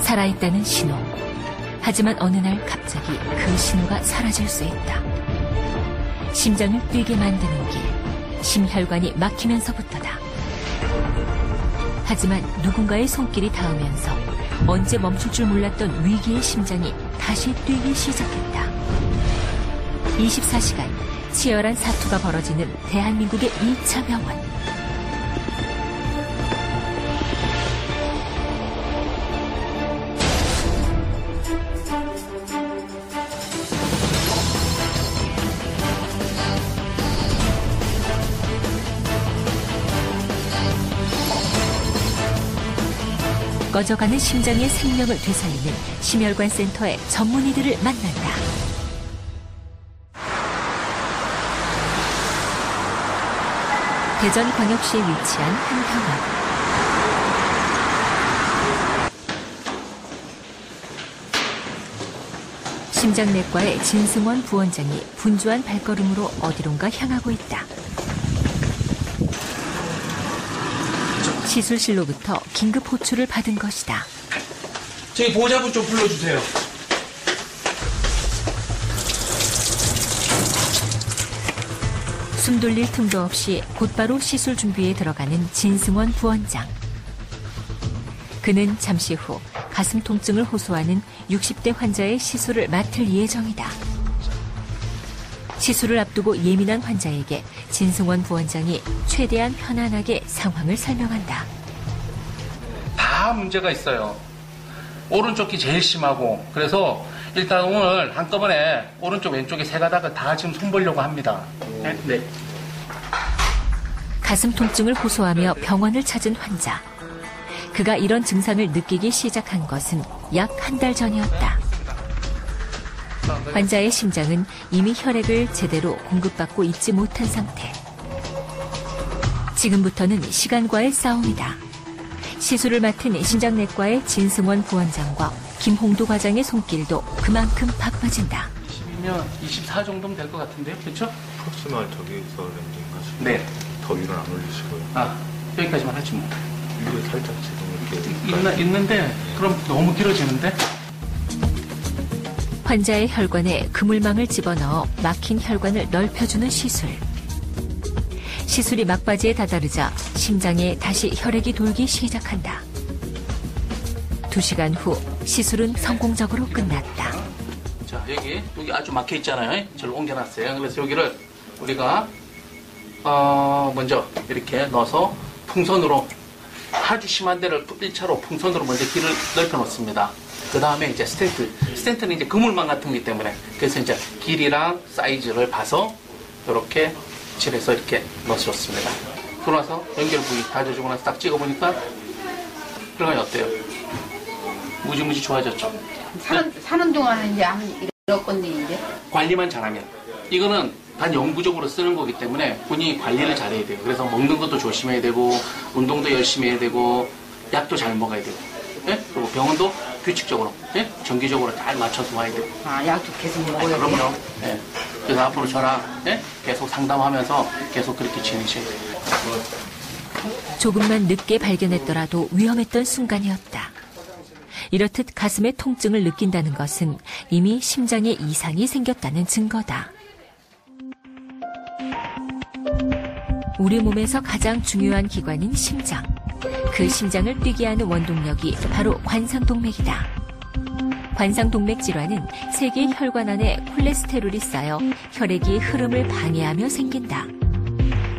살아있다는 신호. 하지만 어느 날 갑자기 그 신호가 사라질 수 있다. 심장을 뛰게 만드는 길, 심혈관이 막히면서부터다. 하지만 누군가의 손길이 닿으면서 언제 멈출 줄 몰랐던 위기의 심장이 다시 뛰기 시작했다. 24시간 치열한 사투가 벌어지는 대한민국의 2차 병원. 꺼져가는 심장의 생명을 되살리는 심혈관 센터의 전문의들을 만난다. 대전광역시에 위치한 한 병원. 심장내과의 진승원 부원장이 분주한 발걸음으로 어디론가 향하고 있다. 시술실로부터 긴급 호출을 받은 것이다. 저기 보호자분 좀 불러주세요. 숨 돌릴 틈도 없이 곧바로 시술 준비에 들어가는 진승원 부원장. 그는 잠시 후 가슴 통증을 호소하는 60대 환자의 시술을 맡을 예정이다. 시술을 앞두고 예민한 환자에게 진승원 부원장이 최대한 편안하게 상황을 설명한다. 다 문제가 있어요. 오른쪽이 제일 심하고, 그래서 일단 오늘 한꺼번에 오른쪽 왼쪽에 세 가닥을 다 지금 손보려고 합니다. 네. 가슴 통증을 호소하며 병원을 찾은 환자. 그가 이런 증상을 느끼기 시작한 것은 약 한 달 전이었다. 환자의 심장은 이미 혈액을 제대로 공급받고 있지 못한 상태. 지금부터는 시간과의 싸움이다. 시술을 맡은 심장내과의 진승원 부원장과 김홍도 과장의 손길도 그만큼 바빠진다. 22면 24 정도면 될 것 같은데요? 그렇죠? 프록시말 저기서 랜딩 하시고 네. 더 위로는 안 올리시고요. 아, 여기까지만 하지 뭐. 위로 살짝 지금 이렇게 있는데 그럼 너무 길어지는데? 환자의 혈관에 그물망을 집어넣어 막힌 혈관을 넓혀주는 시술. 시술이 막바지에 다다르자 심장에 다시 혈액이 돌기 시작한다. 2시간 후 시술은 성공적으로 끝났다. 자, 여기 아주 막혀 있잖아요. 저를 옮겨놨어요. 그래서 여기를 우리가 먼저 이렇게 넣어서 풍선으로 아주 심한 데를 1차로 풍선으로 먼저 길을 넓혀 놓습니다. 그 다음에 이제 스텐트는 이제 그물망 같은 거기 때문에 그래서 이제 길이랑 사이즈를 봐서 이렇게 칠해서 이렇게 넣어줬습니다. 그러고 나서 연결 부위 다져주고 나서 딱 찍어보니까 그러면 어때요? 무지무지 좋아졌죠? 사는 동안은 이제 안 이럴 건데 이제 관리만 잘하면 이거는 단 영구적으로 쓰는 거기 때문에 본인이 관리를 잘해야 돼요. 그래서 먹는 것도 조심해야 되고 운동도 열심히 해야 되고 약도 잘 먹어야 되고 예? 그리고 병원도 규칙적으로 예? 정기적으로 잘 맞춰서 와야 되고 약도 계속 먹어야 돼요. 그럼요. 예. 그래서 앞으로 저랑 예? 계속 상담하면서 계속 그렇게 지내셔야 돼요. 조금만 늦게 발견했더라도 위험했던 순간이었다. 이렇듯 가슴의 통증을 느낀다는 것은 이미 심장에 이상이 생겼다는 증거다. 우리 몸에서 가장 중요한 기관인 심장. 그 심장을 뛰게 하는 원동력이 바로 관상동맥이다. 관상동맥 질환은 세계 혈관 안에 콜레스테롤이 쌓여 혈액이 흐름을 방해하며 생긴다.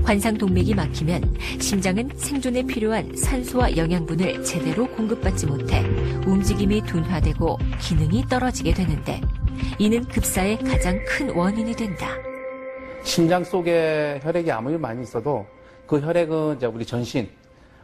관상동맥이 막히면 심장은 생존에 필요한 산소와 영양분을 제대로 공급받지 못해 움직임이 둔화되고 기능이 떨어지게 되는데 이는 급사의 가장 큰 원인이 된다. 심장 속에 혈액이 아무리 많이 있어도 그 혈액은 이제 우리 전신,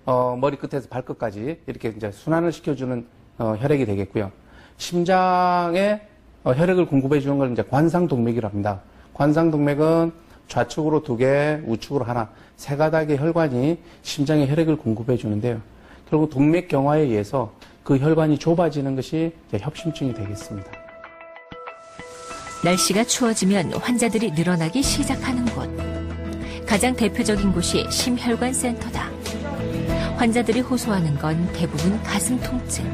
머리끝에서 발끝까지 이렇게 이제 순환을 시켜주는 혈액이 되겠고요. 심장에 혈액을 공급해주는 걸 이제 관상동맥이라고 합니다. 관상동맥은 좌측으로 2개, 우측으로 하나, 3가닥의 혈관이 심장에 혈액을 공급해 주는데요. 결국 동맥 경화에 의해서 그 혈관이 좁아지는 것이 협심증이 되겠습니다. 날씨가 추워지면 환자들이 늘어나기 시작하는 곳. 가장 대표적인 곳이 심혈관 센터다. 환자들이 호소하는 건 대부분 가슴 통증.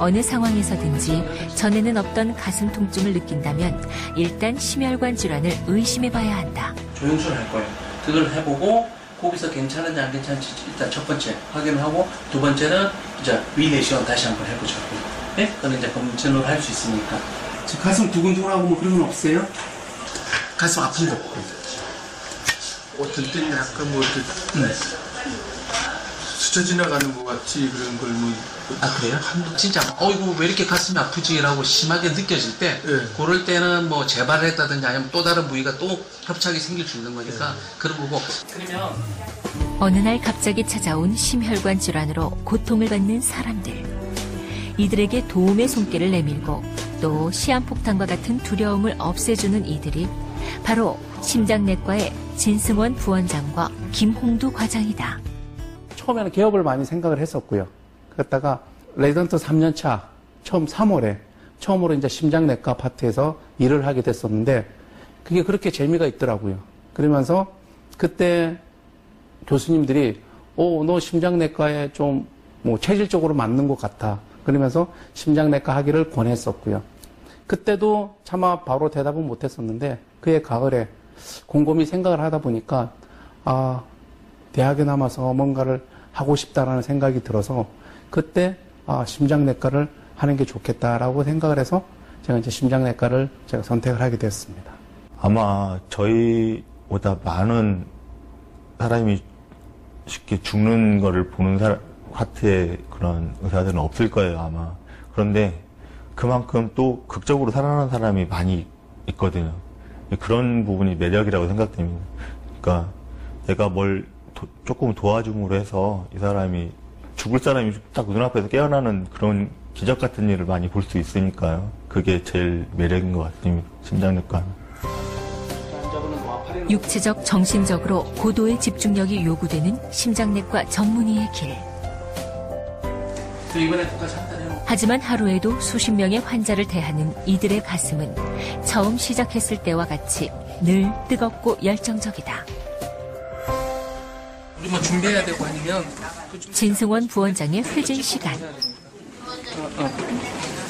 어느 상황에서든지 전에는 없던 가슴 통증을 느낀다면 일단 심혈관 질환을 의심해봐야 한다. 조영술 할 거예요. 그걸 해보고 거기서 괜찮은지 안 괜찮은지 일단 첫 번째 확인하고 두 번째는 이제 위내시경 다시 한번 해보죠. 네? 그건 이제 검진으로 할 수 있으니까. 가슴 두근두근하고 뭐 그런 건 없어요? 가슴 아픈 거 없고. 어떨 때는 약간 뭐 이렇게 스쳐 지나가는 것 같이 그런 걸 뭐. 아 그래요? 진짜 어이구 왜 이렇게 가슴이 아프지라고 심하게 느껴질 때 그럴 때는 뭐 재발을 했다든지 아니면 또 다른 부위가 또 협착이 생길 수 있는 거니까 그런 거고. 그러면 어느 날 갑자기 찾아온 심혈관 질환으로 고통을 받는 사람들. 이들에게 도움의 손길을 내밀고 또 시한폭탄과 같은 두려움을 없애주는 이들이 바로 심장내과의 진승원 부원장과 김홍두 과장이다. 처음에는 개업을 많이 생각을 했었고요. 그랬다가 레지던트 3년차 처음 3월에 처음으로 이제 심장내과 파트에서 일을 하게 됐었는데 그게 그렇게 재미가 있더라고요. 그러면서 그때 교수님들이 너 심장내과에 좀 뭐 체질적으로 맞는 것 같아. 그러면서 심장내과 하기를 권했었고요. 그때도 차마 바로 대답은 못했었는데 그해 가을에 곰곰이 생각을 하다 보니까 대학에 남아서 뭔가를 하고 싶다라는 생각이 들어서 그때 심장내과를 하는 게 좋겠다라고 생각을 해서 제가 이제 심장내과를 제가 선택을 하게 됐습니다. 아마 저희보다 많은 사람이 쉽게 죽는 거를 보는 파트의 그런 의사들은 없을 거예요, 아마. 그런데 그만큼 또 극적으로 살아나는 사람이 많이 있거든요. 그런 부분이 매력이라고 생각됩니다. 그러니까 내가 뭘 조금 도와줌으로 해서 이 사람이 죽을 사람이 딱 눈앞에서 깨어나는 그런 기적 같은 일을 많이 볼 수 있으니까요. 그게 제일 매력인 것 같습니다. 심장내과는. 육체적, 정신적으로 고도의 집중력이 요구되는 심장내과 전문의의 길. 하지만 하루에도 수십 명의 환자를 대하는 이들의 가슴은 처음 시작했을 때와 같이 늘 뜨겁고 열정적이다. 우리 뭐 준비해야 되고 아니면 진승원 부원장의 회진 시간.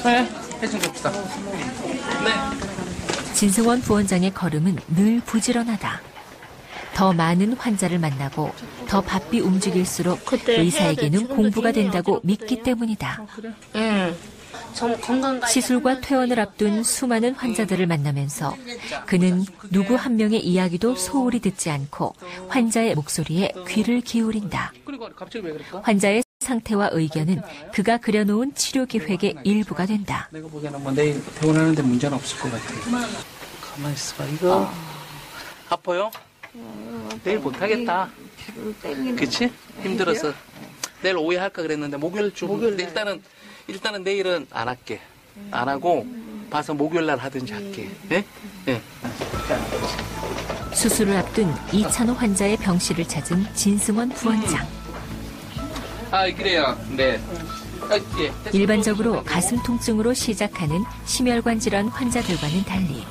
네, 회진 봅시다. 네. 진승원 부원장의 걸음은 늘 부지런하다. 더 많은 환자를 만나고 더 바삐 움직일수록 의사에게는 공부가 된다고 믿기 때문이다. 시술과 퇴원을 앞둔 수많은 환자들을 만나면서 그는 누구 한 명의 이야기도 소홀히 듣지 않고 환자의 목소리에 귀를 기울인다. 환자의 상태와 의견은 그가 그려놓은 치료 계획의 일부가 된다. 내가 보기에는 뭐 내일 퇴원하는데 문제는 없을 것 같아. 가만히 있어봐. 이거 아파요? 내일 못하겠다. 그치? 힘들어서. 내일 오해할까 그랬는데 목요일 주. 일단은 내일은 안 할게. 안 하고 봐서 목요일 날 하든지 할게. 네? 네. 수술을 앞둔 이찬호 환자의 병실을 찾은 진승원 부원장. 그래요. 네. 예. 일반적으로 가슴 통증으로 시작하는 심혈관 질환 환자들과는 달리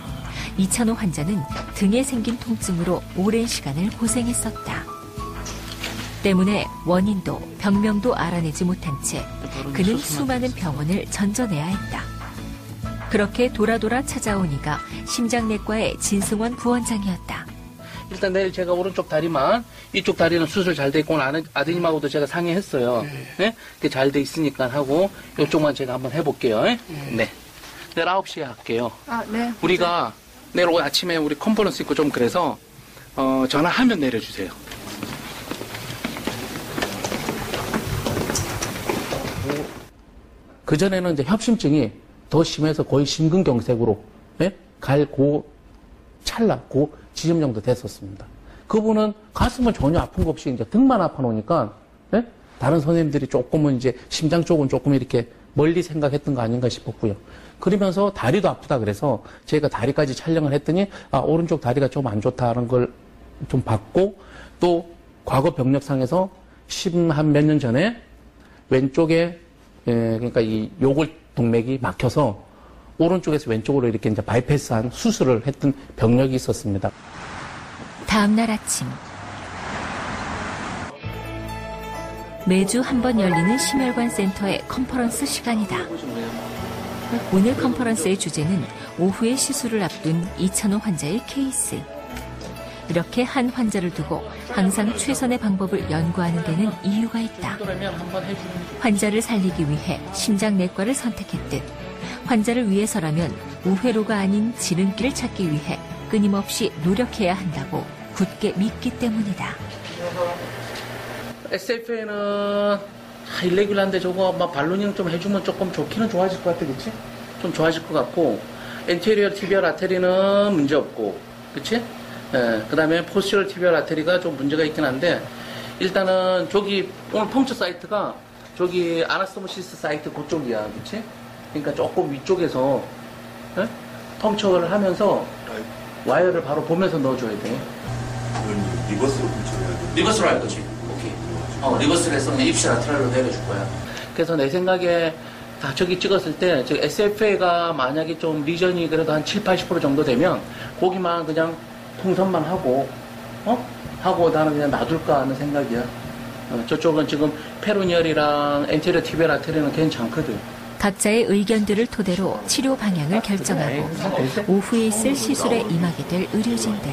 이찬호 환자는 등에 생긴 통증으로 오랜 시간을 고생했었다. 때문에 원인도 병명도 알아내지 못한 채 그는 수많은 병원을 전전해야 했다. 그렇게 돌아 찾아온 이가 심장내과의 진승원 부원장이었다. 일단 내일 제가 오른쪽 다리만, 이쪽 다리는 수술 잘 돼 있고 아드님하고도 제가 상의했어요. 네? 그게 잘 돼 있으니까 하고 이쪽만 제가 한번 해볼게요. 네. 내일 9시에 할게요. 네. 우리가 내일 오늘 아침에 우리 컨퍼런스 있고 좀 그래서 전화하면 내려주세요. 그전에는 이제 협심증이 더 심해서 거의 심근경색으로 갈 찰나 지점 정도 됐었습니다. 그분은 가슴은 전혀 아픈 거 없이 이제 등만 아파 놓으니까 다른 선생님들이 조금은 이제 심장 쪽은 조금 이렇게 멀리 생각했던 거 아닌가 싶었고요. 그러면서 다리도 아프다 그래서 저희가 다리까지 촬영을 했더니 오른쪽 다리가 좀 안 좋다는 걸 좀 봤고 또 과거 병력상에서 한 몇 년 전에 왼쪽에 그러니까 이 요골 동맥이 막혀서 오른쪽에서 왼쪽으로 이렇게 이제 바이패스한 수술을 했던 병력이 있었습니다. 다음 날 아침 매주 한 번 열리는 심혈관 센터의 컨퍼런스 시간이다. 오늘 컨퍼런스의 주제는 오후에 시술을 앞둔 이찬호 환자의 케이스. 이렇게 한 환자를 두고 항상 최선의 방법을 연구하는 데는 이유가 있다. 환자를 살리기 위해 심장내과를 선택했듯 환자를 위해서라면 우회로가 아닌 지름길을 찾기 위해 끊임없이 노력해야 한다고 굳게 믿기 때문이다. SFA는 일레귤러한데 저거 막 발로닝 좀 해주면 조금 좋기는 좋아질 것 같아, 그치? 좀 좋아질 것 같고, 엔테리어 티비얼 아테리는 문제 없고, 그치? 예, 그 다음에 포스처럴 티비얼 아테리가 좀 문제가 있긴 한데, 일단은 저기 오늘 펑처 사이트가 저기 아나스토모시스 사이트 그쪽이야, 그치? 그러니까 조금 위쪽에서 예? 펑처를 하면서 와이어를 바로 보면서 넣어줘야 돼. 리버스로 훔쳐야 돼. 리버스로 할 거지. 오케이. 리버스로 해서 그냥 입실 아트랄로 내려줄 거야. 그래서 내 생각에 다 저기 찍었을 때, 저 SFA가 만약에 좀 리전이 그래도 한 7, 80% 정도 되면, 거기만 그냥 풍선만 하고, 하고 나는 그냥 놔둘까 하는 생각이야. 저쪽은 지금 페로니얼이랑 엔테리어 티비얼 아테리는 괜찮거든. 각자의 의견들을 토대로 치료 방향을 결정하고 오후에 있을 시술에 임하게 될 의료진들.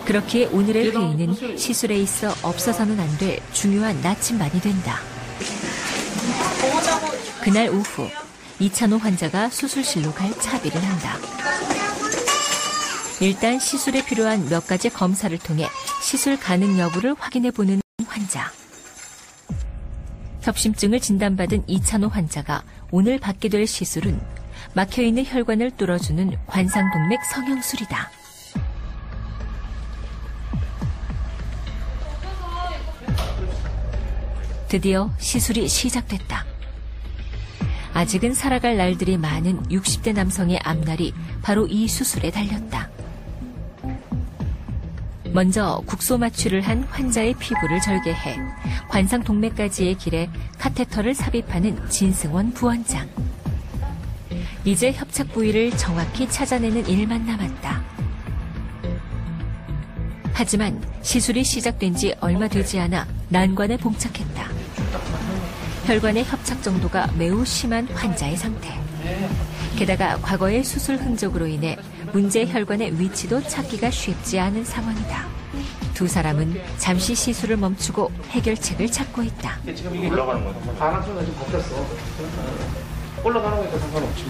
그렇기에 오늘의 회의는 시술에 있어 없어서는 안 될 중요한 나침반이 된다. 그날 오후 이찬호 환자가 수술실로 갈 차비를 한다. 일단 시술에 필요한 몇 가지 검사를 통해 시술 가능 여부를 확인해보는 환자. 협심증을 진단받은 이찬호 환자가 오늘 받게 될 시술은 막혀있는 혈관을 뚫어주는 관상동맥 성형술이다. 드디어 시술이 시작됐다. 아직은 살아갈 날들이 많은 60대 남성의 앞날이 바로 이 수술에 달렸다. 먼저 국소 마취를 한 환자의 피부를 절개해 관상동맥까지의 길에 카테터를 삽입하는 진승원 부원장. 이제 협착 부위를 정확히 찾아내는 일만 남았다. 하지만 시술이 시작된 지 얼마 되지 않아 난관에 봉착했다. 혈관의 협착 정도가 매우 심한 환자의 상태. 게다가 과거의 수술 흔적으로 인해 문제 혈관의 위치도 찾기가 쉽지 않은 상황이다. 두 사람은 잠시 시술을 멈추고 해결책을 찾고 있다. 지금 이게 올라가는 거야. 반항성이 좀 바뀌었어. 올라가는 거니까 상관없지.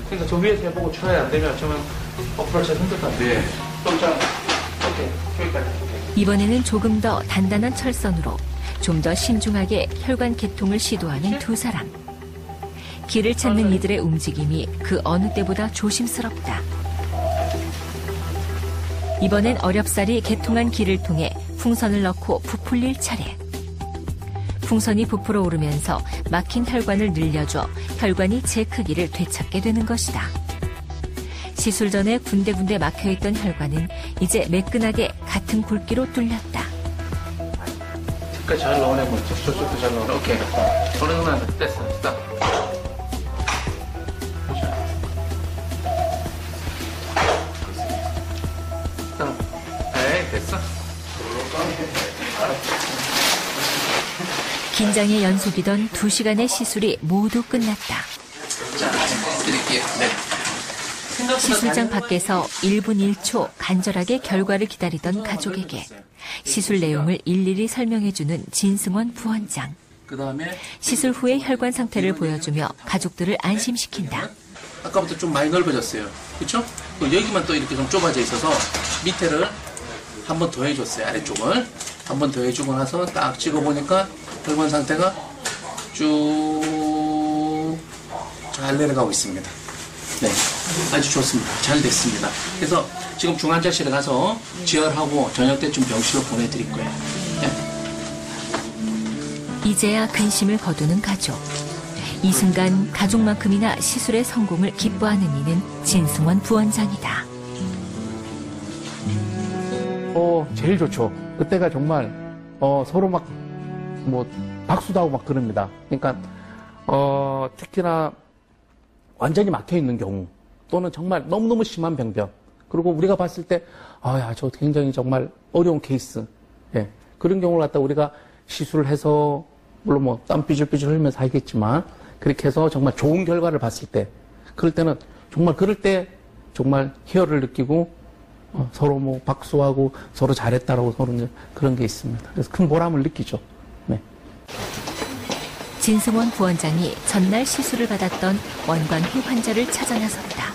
그러니까 저 위에서 해보고 추가해 안 되면 어쩌면 어프로치 선택도 안 돼. 오케이. 여기까지. 이번에는 조금 더 단단한 철선으로 좀 더 신중하게 혈관 개통을 시도하는 두 사람. 길을 찾는 이들의 움직임이 그 어느 때보다 조심스럽다. 이번엔 어렵사리 개통한 길을 통해 풍선을 넣고 부풀릴 차례. 풍선이 부풀어 오르면서 막힌 혈관을 늘려줘 혈관이 제 크기를 되찾게 되는 것이다. 시술 전에 군데군데 막혀있던 혈관은 이제 매끈하게 같은 굵기로 뚫렸다. 끝까지 잘 나오네. 저쪽도 잘 나오네. 오케이. 어느 정도 됐어. 스탑. 에이, 됐어. 긴장의 연속이던 2시간의 시술이 모두 끝났다. 자, 드릴게요. 네. 시술장 밖에서 1분 1초 간절하게 결과를 기다리던 가족에게 시술 내용을 일일이 설명해주는 진승원 부원장. 그다음에 시술 후의 혈관 상태를 보여주며 가족들을 안심시킨다. 아까부터 좀 많이 넓어졌어요. 그렇죠? 여기만 또 이렇게 좀 좁아져 있어서 밑에를 한 번 더 해줬어요. 아래쪽을 한 번 더 해주고 나서 딱 찍어보니까 혈관 상태가 쭉 잘 내려가고 있습니다. 네, 아주 좋습니다. 잘 됐습니다. 그래서 지금 중환자실에 가서 지혈하고 저녁 때쯤 병실로 보내드릴 거예요. 네. 이제야 근심을 거두는 가족. 이 순간 가족만큼이나 시술의 성공을 기뻐하는 이는 진승원 부원장이다. 제일 좋죠. 그때가 정말 서로 막 박수도 하고 막 그럽니다. 그러니까 특히나 완전히 막혀 있는 경우 또는 정말 너무너무 심한 병변. 그리고 우리가 봤을 때 저 굉장히 정말 어려운 케이스. 예. 그런 경우를 갖다 우리가 시술을 해서 물론 뭐 땀 삐질삐질 흘리면서 하겠지만 그렇게 해서 정말 좋은 결과를 봤을 때 그럴 때는 정말 그럴 때 정말 희열을 느끼고 서로 뭐 박수하고 서로 잘했다라고 서로 이제 그런 게 있습니다. 그래서 큰 보람을 느끼죠. 네. 진승원 부원장이 전날 시술을 받았던 원광희 환자를 찾아 나섰다.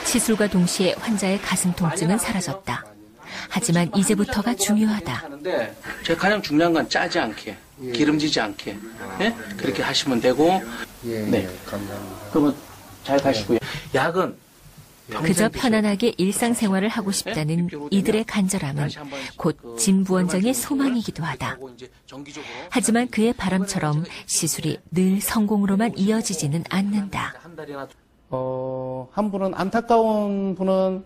시술과 동시에 환자의 가슴 통증은 사라졌다. 하지만 이제부터가 중요하다. 제가 가장 중요한 건 짜지 않게, 기름지지 않게, 예? 그렇게 하시면 되고, 네. 그러면 잘 가시고요. 약은 그저 편안하게 일상생활을 하고 싶다는 이들의 간절함은 곧 진 부원장의 소망이기도 하다. 하지만 그의 바람처럼 시술이 늘 성공으로만 이어지지는 않는다. 한 분은 안타까운 분은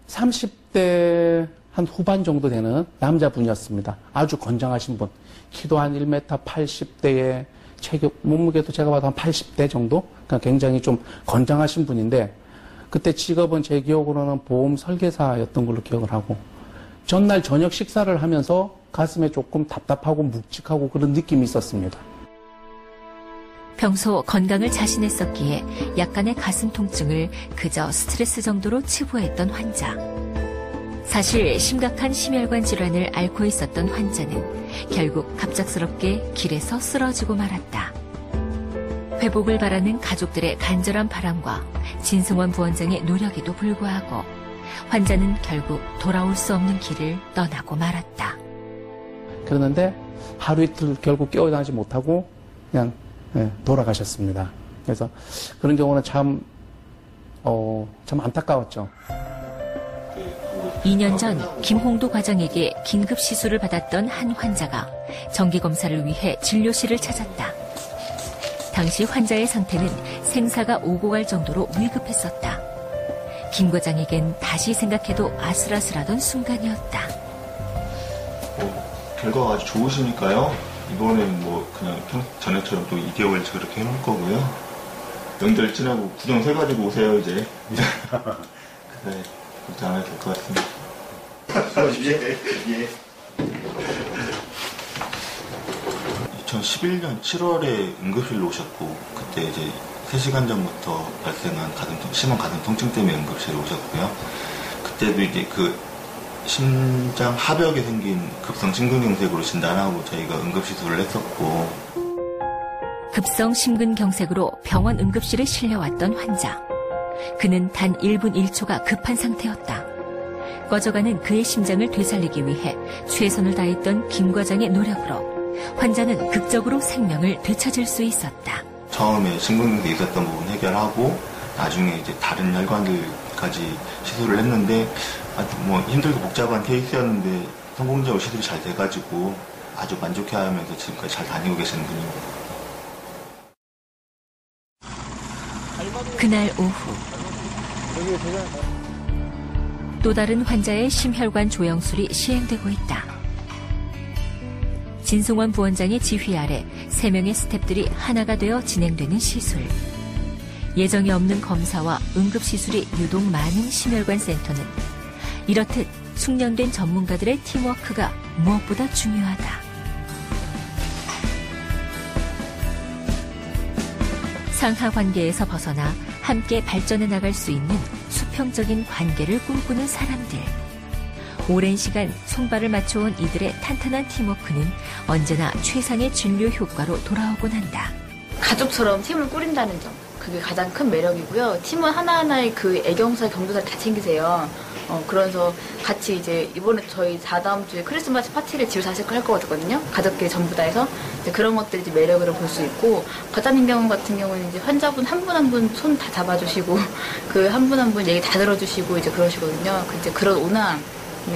30대 한 후반 정도 되는 남자분이었습니다. 아주 건장하신 분. 키도 한 1m 80대에 체격, 몸무게도 제가 봐도 한 80대 정도? 그러니까 굉장히 좀 건장하신 분인데 그때 직업은 제 기억으로는 보험 설계사였던 걸로 기억을 하고 전날 저녁 식사를 하면서 가슴에 조금 답답하고 묵직하고 그런 느낌이 있었습니다. 평소 건강을 자신했었기에 약간의 가슴 통증을 그저 스트레스 정도로 치부했던 환자. 사실 심각한 심혈관 질환을 앓고 있었던 환자는 결국 갑작스럽게 길에서 쓰러지고 말았다. 회복을 바라는 가족들의 간절한 바람과 진승원 부원장의 노력에도 불구하고 환자는 결국 돌아올 수 없는 길을 떠나고 말았다. 그러는데 하루 이틀 결국 깨어나지 못하고 그냥 돌아가셨습니다. 그래서 그런 경우는 참 안타까웠죠. 2년 전 김홍도 과장에게 긴급 시술을 받았던 한 환자가 정기검사를 위해 진료실을 찾았다. 당시 환자의 상태는 생사가 오고 갈 정도로 위급했었다. 김 과장에겐 다시 생각해도 아슬아슬하던 순간이었다. 결과가 아주 좋으시니까요. 이번엔 뭐 그냥 전에처럼 또 2개월 그렇게 해놓을 거고요. 명절 지나고 구정 세가지고 오세요 이제. 그래 걱정 안 해도 될 것 같습니다. 예. 2011년 7월에 응급실로 오셨고 그때 이제 3시간 전부터 발생한 심한 가슴 통증 때문에 응급실에 오셨고요. 그때도 이제 그 심장 하벽에 생긴 급성 심근경색으로 진단하고 저희가 응급시술을 했었고 급성 심근경색으로 병원 응급실에 실려왔던 환자. 그는 단 1분 1초가 급한 상태였다. 꺼져가는 그의 심장을 되살리기 위해 최선을 다했던 김 과장의 노력으로 환자는 극적으로 생명을 되찾을 수 있었다. 처음에 심근경색이 있었던 부분 해결하고 나중에 이제 다른 혈관들까지 시술을 했는데 아주 뭐 힘들고 복잡한 케이스였는데 성공적으로 시술이 잘 돼가지고 아주 만족해하면서 지금까지 잘 다니고 계시는 분입니다. 그날 오후 또 다른 환자의 심혈관 조영술이 시행되고 있다. 진승원 부원장의 지휘 아래 3명의 스태프들이 하나가 되어 진행되는 시술. 예정이 없는 검사와 응급시술이 유독 많은 심혈관 센터는 이렇듯 숙련된 전문가들의 팀워크가 무엇보다 중요하다. 상하 관계에서 벗어나 함께 발전해 나갈 수 있는 수평적인 관계를 꿈꾸는 사람들. 오랜 시간 손발을 맞춰온 이들의 탄탄한 팀워크는 언제나 최상의 진료 효과로 돌아오곤 한다. 가족처럼 팀을 꾸린다는 점. 그게 가장 큰 매력이고요. 팀은 하나하나의 그 애경사, 경조사를 다 챙기세요. 그래서 같이 이제 이번에 저희 다다음 주에 크리스마스 파티를 집에서 할 거거든요. 가족끼리 전부 다 해서 이제 그런 것들이 이제 매력으로 볼 수 있고 과장님 경우 같은 경우는 이제 환자분 한 분 한 분 손 다 잡아주시고 그 한 분 한 분 얘기 다 들어주시고 이제 그러시거든요. 이제 그런 온화함.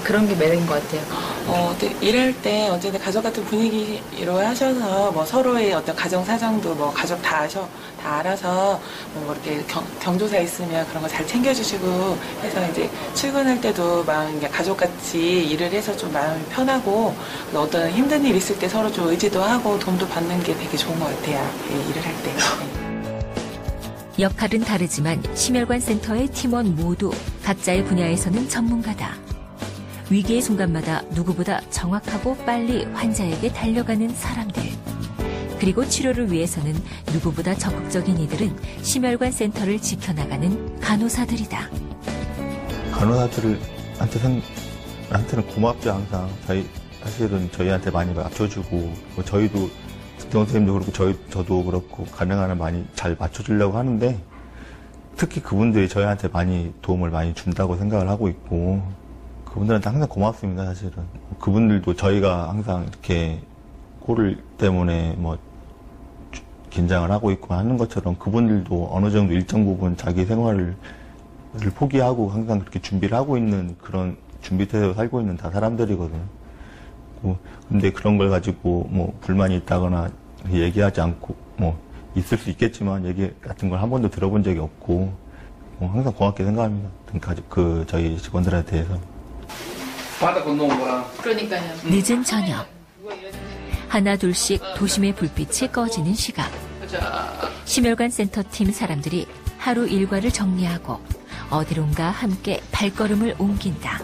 그런 게 매력인 것 같아요. 일할 때 언제나 가족 같은 분위기로 하셔서 뭐 서로의 어떤 가정 사정도 뭐 가족 다 알아서 뭐 이렇게 경조사 있으면 그런 거 잘 챙겨주시고 해서 이제 출근할 때도 마음 가족같이 일을 해서 좀 마음이 편하고 어떤 힘든 일 있을 때 서로 좀 의지도 하고 도움도 받는 게 되게 좋은 것 같아요. 일을 할 때. 역할은 다르지만 심혈관 센터의 팀원 모두 각자의 분야에서는 전문가다. 위기의 순간마다 누구보다 정확하고 빨리 환자에게 달려가는 사람들. 그리고 치료를 위해서는 누구보다 적극적인 이들은 심혈관 센터를 지켜나가는 간호사들이다. 간호사들한테는 고맙죠, 항상. 사실은 저희한테 많이 맞춰주고, 뭐 저희도, 특정 선생님도 그렇고, 저도 그렇고, 가능한 한 많이 잘 맞춰주려고 하는데, 특히 그분들이 저희한테 많이 도움을 많이 준다고 생각을 하고 있고, 그분들한테 항상 고맙습니다, 사실은. 그분들도 저희가 항상 이렇게 코를 때문에 뭐, 긴장을 하고 있고 하는 것처럼 그분들도 어느 정도 일정 부분 자기 생활을 포기하고 항상 그렇게 준비를 하고 있는 그런 준비태세로 살고 있는 다 사람들이거든요. 근데 그런 걸 가지고 뭐 불만이 있다거나 얘기하지 않고 뭐 있을 수 있겠지만 얘기 같은 걸 한 번도 들어본 적이 없고 항상 고맙게 생각합니다. 저희 직원들에 대해서. 바다 건너온 거랑. 그러니까요. 늦은 저녁. 하나 둘씩 도심의 불빛이 꺼지는 시각. 심혈관 센터 팀 사람들이 하루 일과를 정리하고 어디론가 함께 발걸음을 옮긴다.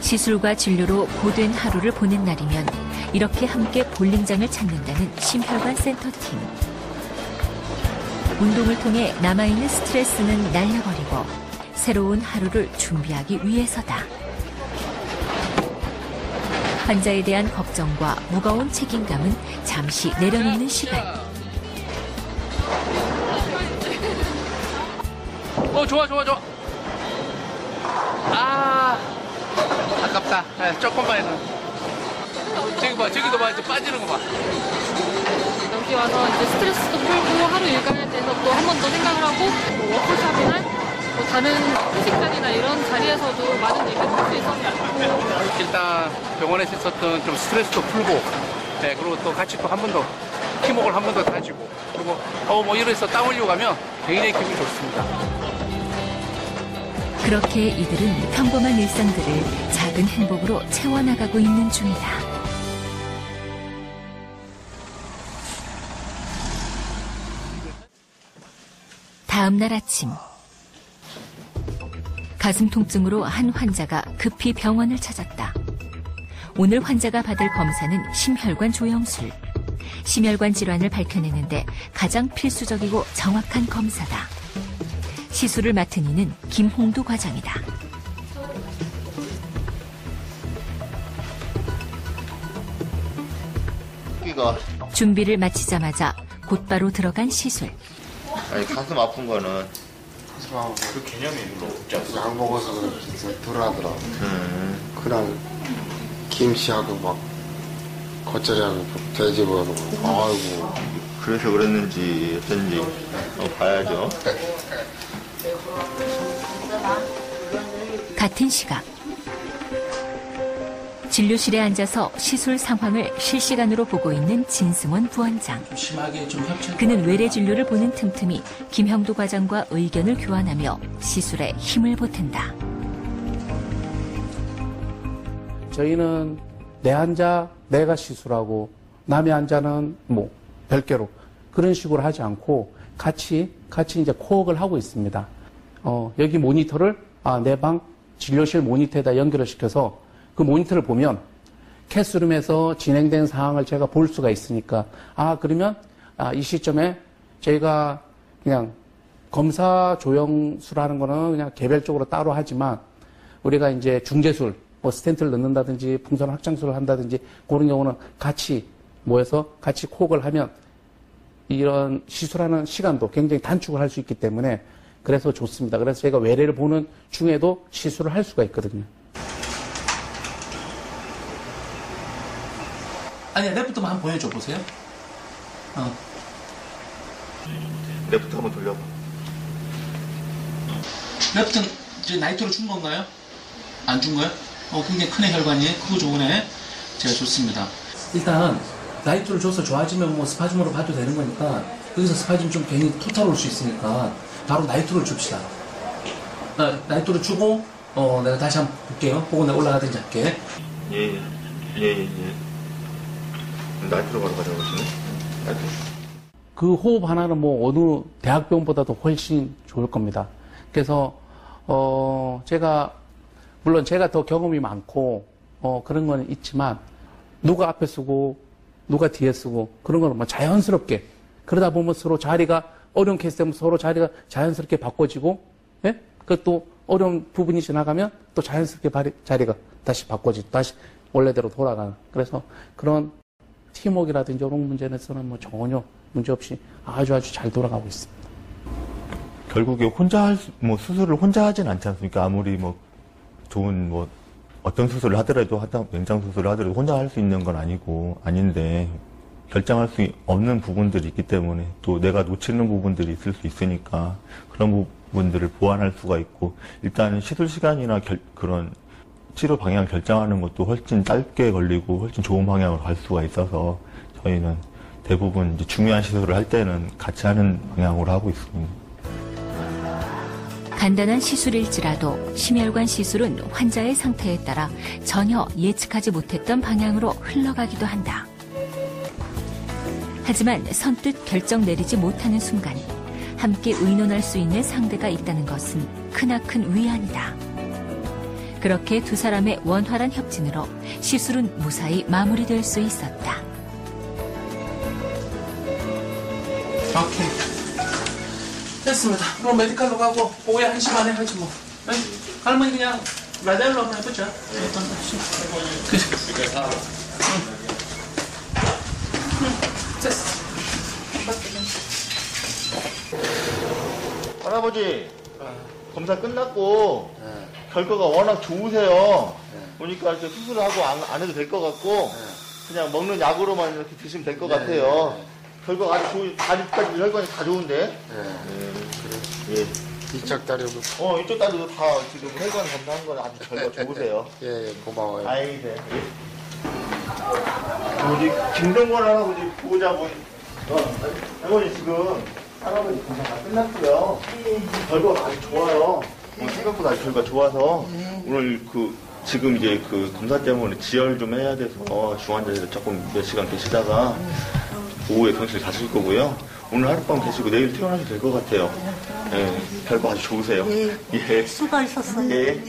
시술과 진료로 고된 하루를 보낸 날이면 이렇게 함께 볼링장을 찾는다는 심혈관 센터 팀. 운동을 통해 남아있는 스트레스는 날려버리고 새로운 하루를 준비하기 위해서다. 환자에 대한 걱정과 무거운 책임감은 잠시 내려놓는 시간. 좋아. 아깝다. 조금만 해서. 저기도 봐. 이제 빠지는 거 봐. 여기 와서 이제 스트레스도 풀고 하루 일과에 대해서 또 한 번 더 생각을 하고 워크숍이나 다른 회식자리나 이런 자리에서도 많은 얘기를 할 수 있었고 일단 병원에서 있었던 좀 스트레스도 풀고 그리고 또 같이 또 한 번 더 팀워크를 한 번 더 다지고 그리고 뭐 이래서 땀 흘리고 가면 굉장히 기분이 좋습니다. 그렇게 이들은 평범한 일상들을 작은 행복으로 채워나가고 있는 중이다. 다음 날 아침. 가슴 통증으로 한 환자가 급히 병원을 찾았다. 오늘 환자가 받을 검사는 심혈관 조영술. 심혈관 질환을 밝혀내는데 가장 필수적이고 정확한 검사다. 시술을 맡은 이는 김홍두 과장이다. 준비를 마치자마자 곧바로 들어간 시술. 아니 가슴 아픈 거는 그 개념이 별로 없죠. 약 먹어서 그런지 덜 하더라고. 그냥 김치하고 막 겉절이하고 돼지버섯. 아이고. 그래서 그랬는지 어쩐지 봐야죠. 같은 시각. 진료실에 앉아서 시술 상황을 실시간으로 보고 있는 진승원 부원장. 그는 외래 진료를 보는 틈틈이 김형도 과장과 의견을 교환하며 시술에 힘을 보탠다. 저희는 내 환자 내가 시술하고 남의 환자는 뭐 별개로 그런 식으로 하지 않고 같이 이제 코웍을 하고 있습니다. 여기 모니터를 내 방 진료실 모니터에다 연결을 시켜서 그 모니터를 보면 캐스룸에서 진행된 상황을 제가 볼 수가 있으니까 그러면 이 시점에 저희가 그냥 검사 조영술하는 거는 그냥 개별적으로 따로 하지만 우리가 이제 중재술 뭐 스텐트를 넣는다든지 풍선 확장술을 한다든지 그런 경우는 같이 모여서 같이 코웍을 하면 이런 시술하는 시간도 굉장히 단축을 할 수 있기 때문에 그래서 좋습니다. 그래서 제가 외래를 보는 중에도 시술을 할 수가 있거든요. 아니, 랩부터 한번 보여줘 보세요. 랩부터 한번 돌려봐. 랩부터 이제 나이트로 준 건가요? 안 준 거예요? 굉장히 크네, 혈관이. 그거 좋으네. 제가 좋습니다. 일단 나이트를 줘서 좋아지면 뭐 스파즘으로 봐도 되는 거니까 여기서 스파즘 좀 괜히 토탈 올 수 있으니까 바로 나이트를 줍시다. 나이트를 주고 내가 다시 한번 볼게요. 보고 내가 올라가든지 할게. 예. 나이트로 바로 가져가시네. 나이트. 그 호흡 하나는 뭐 어느 대학병보다도 훨씬 좋을 겁니다. 그래서 물론 제가 더 경험이 많고 그런 건 있지만 누가 앞에 쓰고 누가 뒤에 쓰고 그런 거는 뭐 자연스럽게 그러다 보면 서로 자리가 어려운 케이스 되면 서로 자리가 자연스럽게 바꿔지고 예? 그것도 어려운 부분이 지나가면 또 자연스럽게 자리가 다시 바꿔지고 다시 원래대로 돌아가는 그래서 그런 팀워크라든지 이런 문제에서는 뭐 전혀 문제없이 아주 잘 돌아가고 있습니다. 결국에 수술을 혼자 하진 않지 않습니까? 아무리 좋은 어떤 수술을 하더라도 맹장 수술을 하더라도 혼자 할 수 있는 건 아닌데 결정할 수 없는 부분들이 있기 때문에 또 내가 놓치는 부분들이 있을 수 있으니까 그런 부분들을 보완할 수가 있고 일단은 시술 시간이나 그런 치료 방향 결정하는 것도 훨씬 짧게 걸리고 훨씬 좋은 방향으로 갈 수가 있어서 저희는 대부분 이제 중요한 시술을 할 때는 같이 하는 방향으로 하고 있습니다. 간단한 시술일지라도 심혈관 시술은 환자의 상태에 따라 전혀 예측하지 못했던 방향으로 흘러가기도 한다. 하지만 선뜻 결정 내리지 못하는 순간 함께 의논할 수 있는 상대가 있다는 것은 크나큰 위안이다. 그렇게 두 사람의 원활한 협진으로 시술은 무사히 마무리될 수 있었다. 오케이. 됐습니다. 그럼 메디칼로 가고 오후에 1시 반에 하지 뭐. 할머니 그냥 라디알로 한번 해보자. 됐어. 할아버지 검사 끝났고 결과가 워낙 좋으세요. 보니까 이렇게 수술을 하고 안 해도 될 것 같고 그냥 먹는 약으로만 이렇게 드시면 될 것 같아요. 결과가 아주 좋은, 다리까지 혈관이 다 좋은데. 예. 이쪽 다리도. 이쪽 다리도 다 지금 혈관 검사한 건 아주 결과 좋으세요. 예, 고마워요. 다행이세요. 우리 김동건 할아버지 보호자분. 할머니 지금 할아버지 검사 다 끝났고요. 결과가 아주 좋아요. 생각보다 아주 결과 좋아서 오늘 지금 이제 검사 때문에 지혈 좀 해야 돼서 중환자실에 조금 몇 시간 계시다가 오후에 병실 가실 거고요. 오늘 하룻밤 계시고 내일 퇴원하셔도 될 것 같아요. 예, 결과 아주 좋으세요. 예. 수고하셨어요. 예.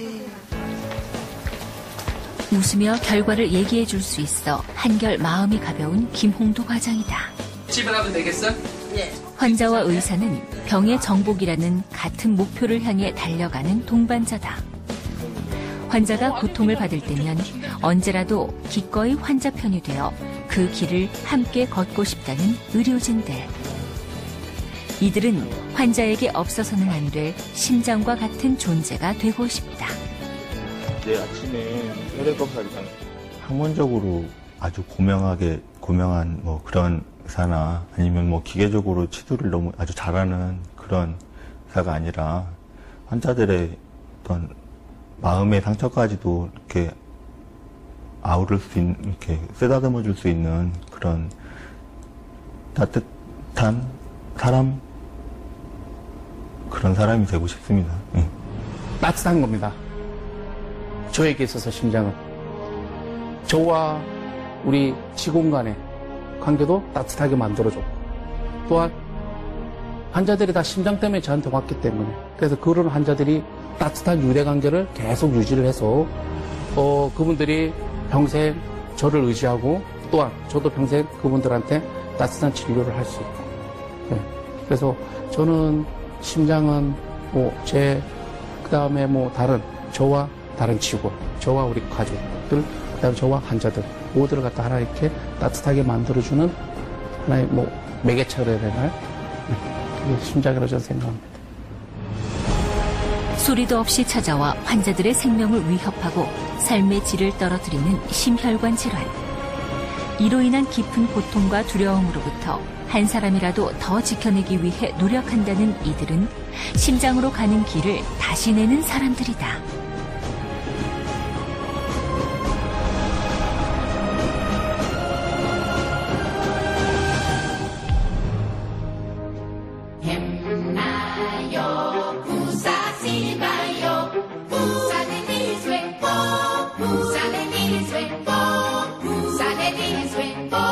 웃으며 결과를 얘기해 줄 수 있어 한결 마음이 가벼운 김홍도 과장이다. 집에 가도 되겠어? 예. 환자와 의사는 병의 정복이라는 같은 목표를 향해 달려가는 동반자다. 환자가 고통을 받을 때면 언제라도 기꺼이 환자 편이 되어 그 길을 함께 걷고 싶다는 의료진들. 이들은 환자에게 없어서는 안 될 심장과 같은 존재가 되고 싶다. 내일 아침에 혈액검사를 학문적으로 아주 고명한 그런 의사나 아니면 기계적으로 치료를 너무 아주 잘하는 그런 의사가 아니라 환자들의 어떤 마음의 상처까지도 이렇게 아우를 수 있는, 이렇게 쓰다듬어 줄 수 있는 그런 따뜻한 그런 사람이 되고 싶습니다. 따뜻한 겁니다. 저에게 있어서 심장은. 저와 우리 직원 간의 관계도 따뜻하게 만들어줬고, 또한 환자들이 다 심장 때문에 저한테 왔기 때문에, 그래서 그런 환자들이 따뜻한 유대관계를 계속 유지를 해서 그분들이 평생 저를 의지하고 또한 저도 평생 그분들한테 따뜻한 진료를 할 수 있고. 네. 그래서 저는 심장은 그다음에 저와 다른 직원, 저와 우리 가족들, 그다음에 저와 환자들 모두를 갖다 하나 이렇게 따뜻하게 만들어주는 하나의 매개체가 해야 되나요? 네. 그게 심장이라고 저는 생각합니다. 소리도 없이 찾아와 환자들의 생명을 위협하고 삶의 질을 떨어뜨리는 심혈관 질환. 이로 인한 깊은 고통과 두려움으로부터 한 사람이라도 더 지켜내기 위해 노력한다는 이들은 심장으로 가는 길을 다시 내는 사람들이다. Musa de Niswenpo,